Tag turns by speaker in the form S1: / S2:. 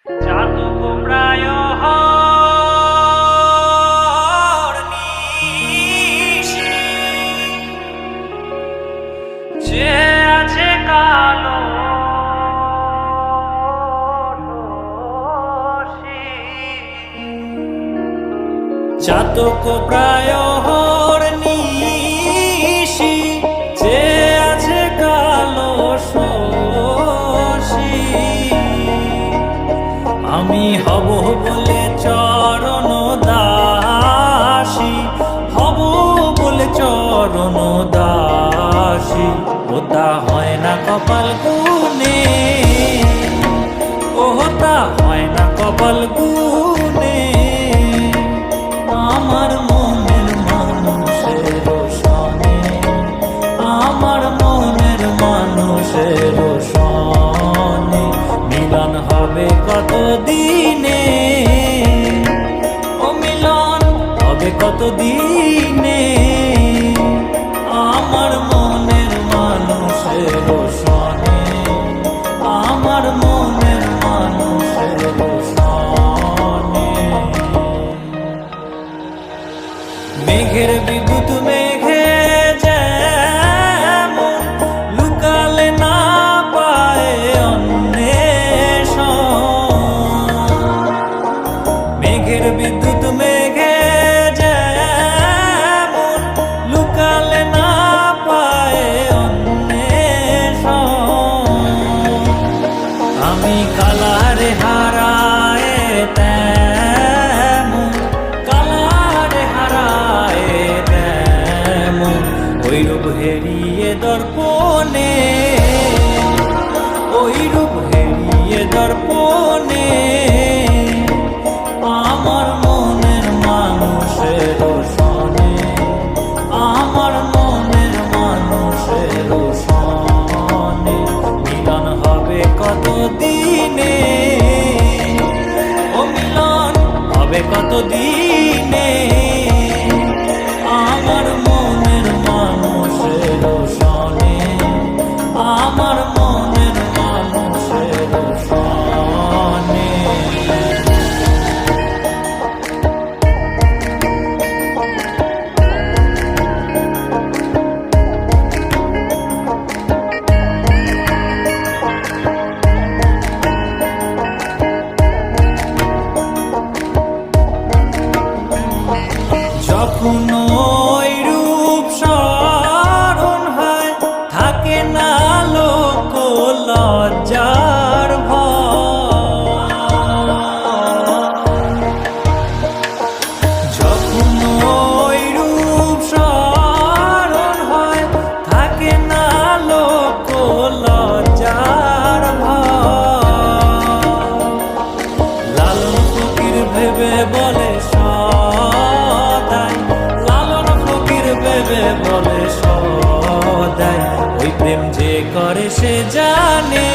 S1: চাতক প্রায় যে আছে কালো চাতক প্রায় নিশি যে আছে কালো শশী আমি হব বলে চরণ দাসী হব বলে চরণ দাসী ওটা হয় না কপাল গুনে ওটা হয় না কপাল গুনে আমার মনের মানুষের সনে আমার মনের মানুষের সনে মিলন হবে কত দিনে ও মিলন হবে কত দিনে আমার মনের মানুষের সনে আমার মনের মানুষের সনে মেঘের বিদ্যুৎ মেঘে যেমন লুকালে না পায় অন্বেষণ মেঘের বিদ্যুৎ মেঘে যেমন লুকালে না পায় অন্বেষণ আমি কালারে হারায় তেমন কালারে হারায় তেমন ওই রূপ হেরিয়ে দর্পণে ওই রূপ হেরিয়ে দর্পণে আমার মনের মানুষের সনে আমার মনের মানুষের সনে মিলন হবে কত দিনে ও মিলন হবে কত দিনে আমার মনের মানুষের সনে আমার মনের মানুষের সনে যখন ওই রূপ স্মরণ হয় থাকে না লোক লজ্জার ভয় যখন ওই রূপ স্মরণ হয় থাকে না লোক লজ্জার ভয় লালন ফকির ভেবে বলে বলে সদাই ওই প্রেম যে করে সে জানে।